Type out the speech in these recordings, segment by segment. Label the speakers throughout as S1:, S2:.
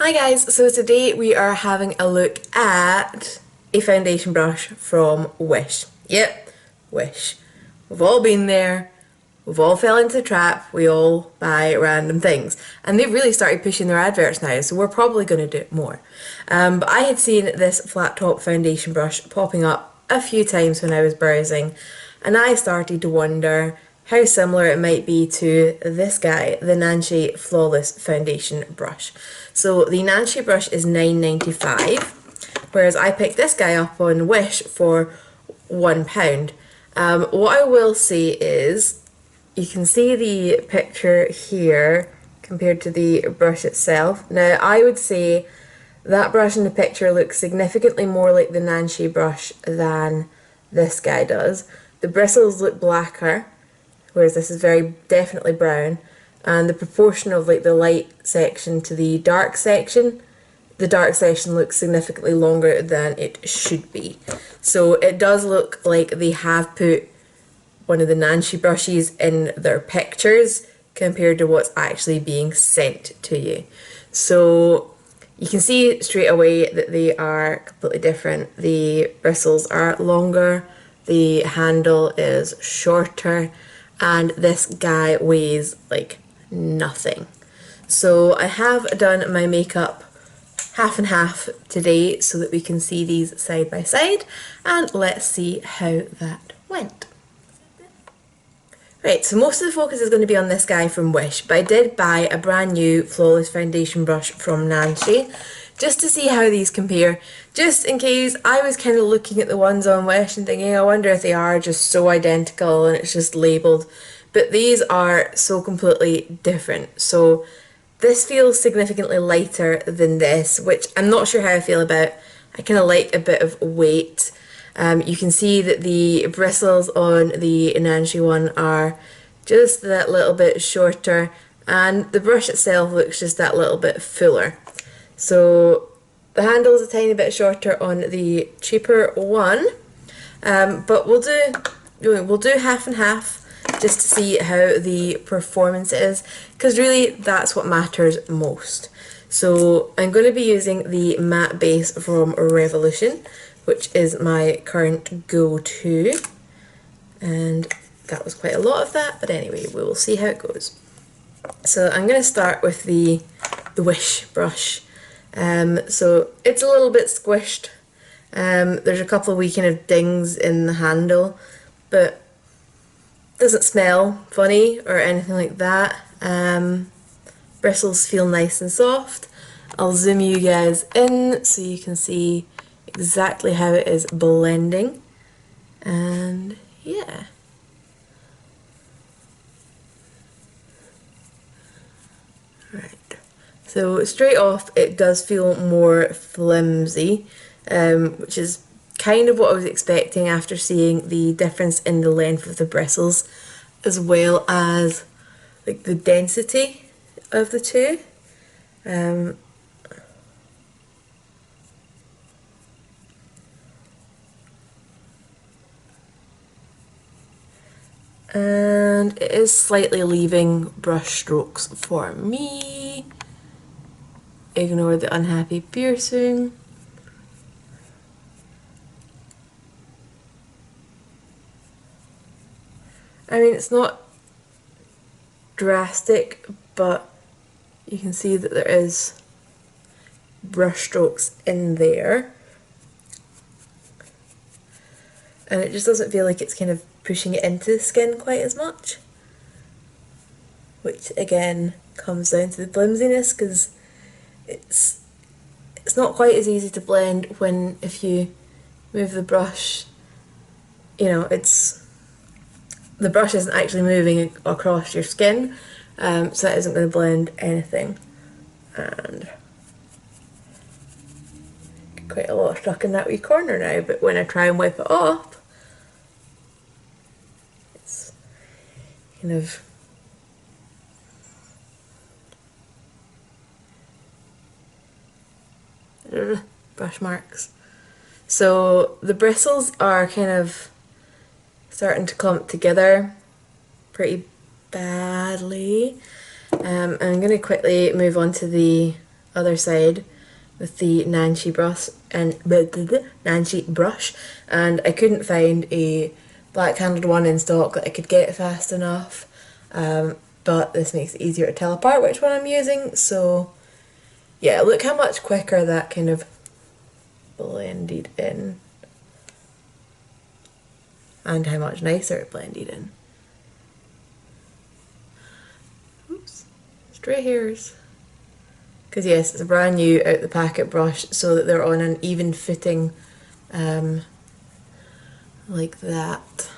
S1: Hi guys, so today we are having a look at a foundation brush from Wish. Yep, Wish. We've all been there, we've all fell into the trap, we all buy random things. And they've really started pushing their adverts now, so we're probably going to do it more. But I had seen this flat top foundation brush popping up a few times when I was browsing, and I started to wonder how similar it might be to this guy, the Nancy Flawless Foundation Brush. So the Nancy brush is £9.95, whereas I picked this guy up on Wish for £1. What I will say is, you can see the picture here compared to the brush itself. Now I would say that brush in the picture looks significantly more like the Nancy brush than this guy does. The bristles look blacker, whereas this is very definitely brown, and the proportion of like the light section to the dark section looks significantly longer than it should be. So it does look like they have put one of the Nancy brushes in their pictures compared to what's actually being sent to you. So you can see straight away that they are completely different. The bristles are longer, the handle is shorter, and this guy weighs like nothing. So I have done my makeup half and half today so that we can see these side by side, and let's see how that went. Right, so most of the focus is going to be on this guy from Wish, but I did buy a brand new Flawless Foundation brush from Nancy just to see how these compare, just in case. I was kind of looking at the ones on Wish and thinking, I wonder if they are just so identical and it's just labelled, but these are so completely different. So this feels significantly lighter than this, which I'm not sure how I feel about. I kind of like a bit of weight. You can see that the bristles on the Nancy one are just that little bit shorter, and the brush itself looks just that little bit fuller. So the handle is a tiny bit shorter on the cheaper one, but we'll do half and half just to see how the performance is, because really that's what matters most. So I'm going to be using the matte base from Revolution, which is my current go-to, and that was quite a lot of that, but anyway, we will see how it goes. So I'm going to start with the Wish brush. So it's a little bit squished. There's a couple of wee kind of dings in the handle, but doesn't smell funny or anything like that. Bristles feel nice and soft. I'll zoom you guys in so you can see exactly how it is blending, and yeah. Right, so straight off it does feel more flimsy, which is kind of what I was expecting after seeing the difference in the length of the bristles as well as like the density of the two. And it is slightly leaving brush strokes for me. Ignore the unhappy piercing. I mean, it's not drastic, but you can see that there is brush strokes in there. And it just doesn't feel like it's kind of pushing it into the skin quite as much, which again comes down to the flimsiness, because it's not quite as easy to blend when, if you move the brush, you know, the brush isn't actually moving across your skin, so that isn't going to blend anything. And quite a lot stuck in that wee corner now, but when I try and wipe it off, it's kind of brush marks. So the bristles are kind of starting to clump together pretty badly. I'm going to quickly move on to the other side with the Nancy brush and I couldn't find a black handled one in stock that I could get fast enough, but this makes it easier to tell apart which one I'm using. So yeah, look how much quicker that kind of blended in and how much nicer it blended in. Oops, stray hairs. Because yes, it's a brand new out the packet brush, so that they're on an even footing, like that.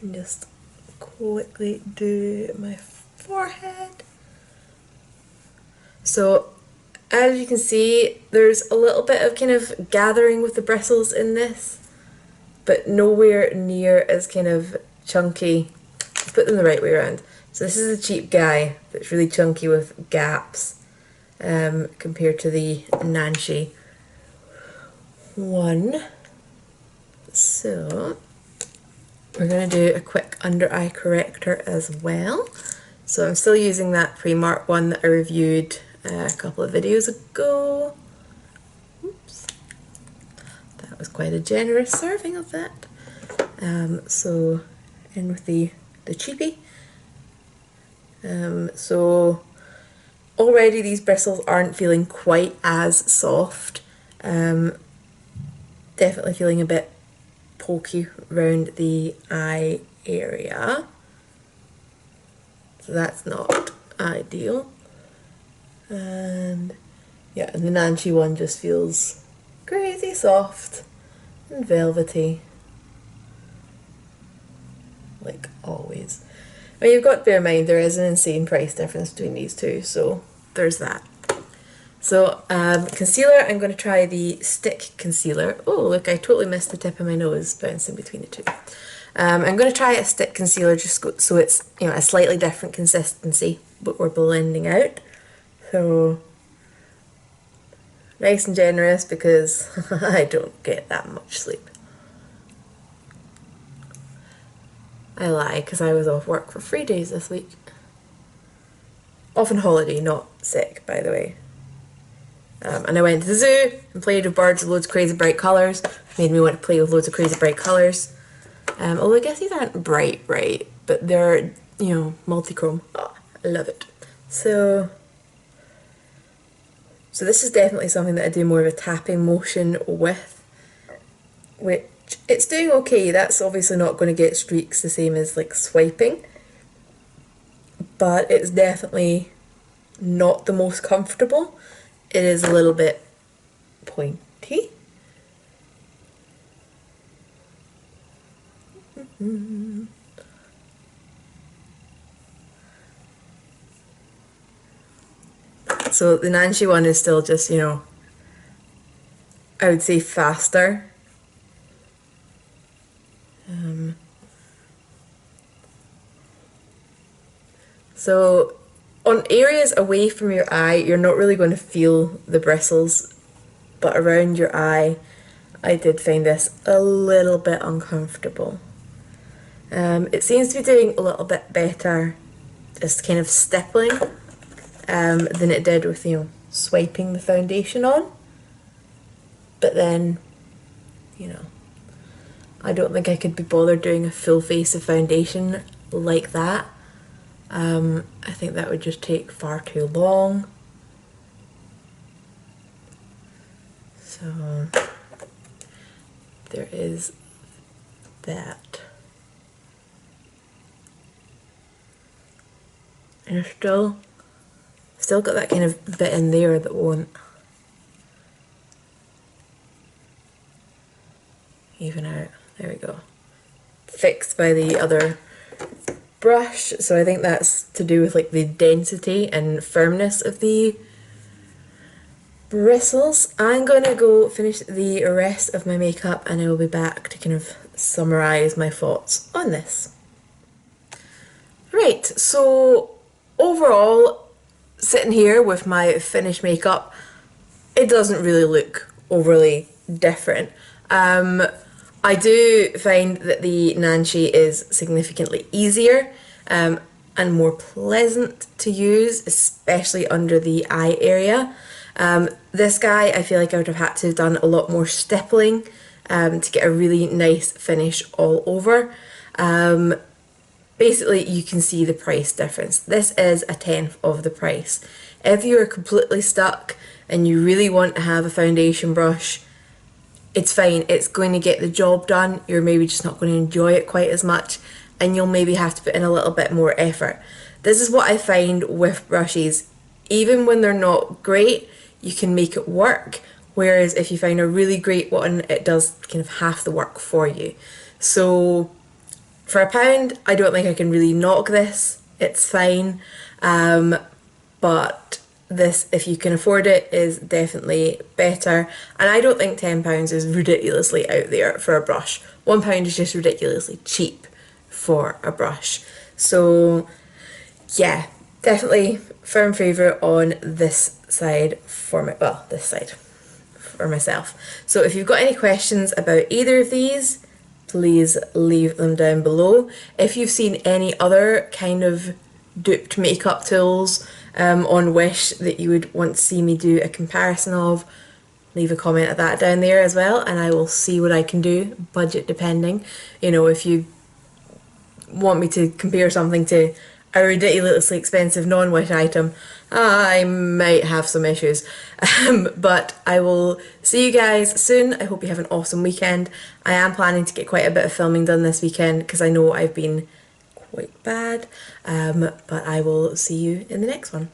S1: And just quickly do my forehead. So as you can see, there's a little bit of kind of gathering with the bristles in this, but nowhere near as kind of chunky. Let's put them the right way around. So this is a cheap guy that's really chunky with gaps, compared to the Nancy one. So we're going to do a quick under eye corrector as well. So I'm still using that Primark one that I reviewed a couple of videos ago. Oops. That was quite a generous serving of that. So in with the cheapie. So already these bristles aren't feeling quite as soft. Definitely feeling a bit pokey around the eye area. So that's not ideal. And yeah, and the Nancy one just feels crazy soft and velvety, like always. I mean, you've got to bear in mind there is an insane price difference between these two, so there's that. So concealer, I'm going to try the stick concealer. Oh look, I totally missed the tip of my nose bouncing between the two. I'm going to try a stick concealer just so it's, you know, a slightly different consistency, but we're blending out. So nice and generous because I don't get that much sleep. I lie, because I was off work for 3 days this week. Off on holiday, not sick, by the way. And I went to the zoo and played with birds with loads of crazy bright colours. Made me want to play with loads of crazy bright colours. Although I guess these aren't bright, but they're, you know, multichrome. Oh, I love it. So this is definitely something that I do more of a tapping motion with, which it's doing okay. That's obviously not going to get streaks the same as like swiping, but it's definitely not the most comfortable. It is a little bit pointy. So the Nancy one is still just, you know, I would say faster. So on areas away from your eye, you're not really going to feel the bristles, but around your eye, I did find this a little bit uncomfortable. It seems to be doing a little bit better, just kind of stippling, than it did with, you know, swiping the foundation on. But then, you know, I don't think I could be bothered doing a full face of foundation like that. I think that would just take far too long. So there is that. And I've still got that kind of bit in there that won't even out. There we go. Fixed by the other brush, so I think that's to do with like the density and firmness of the bristles. I'm gonna go finish the rest of my makeup and I will be back to kind of summarize my thoughts on this. Right, so overall, sitting here with my finished makeup, it doesn't really look overly different. I do find that the Nanshi is significantly easier and more pleasant to use, especially under the eye area. This guy, I feel like I would have had to have done a lot more stippling to get a really nice finish all over. Basically, you can see the price difference. This is a tenth of the price. If you are completely stuck and you really want to have a foundation brush, it's fine, it's going to get the job done. You're maybe just not going to enjoy it quite as much, and you'll maybe have to put in a little bit more effort. This is what I find with brushes. Even when they're not great, you can make it work. Whereas if you find a really great one, it does kind of half the work for you. So for £1, I don't think I can really knock this. It's fine. But this, if you can afford it, is definitely better. And I don't think £10 is ridiculously out there for a brush. £1 is just ridiculously cheap for a brush. So yeah, definitely firm favourite on this side for me. Well, this side for myself. So if you've got any questions about either of these, please leave them down below. If you've seen any other kind of duped makeup tools on Wish that you would want to see me do a comparison of, leave a comment of that down there as well, and I will see what I can do, budget depending. You know, if you want me to compare something to a ridiculously expensive non-Wish item, I might have some issues. But I will see you guys soon. I hope you have an awesome weekend. I am planning to get quite a bit of filming done this weekend because I know I've been quite bad. But I will see you in the next one.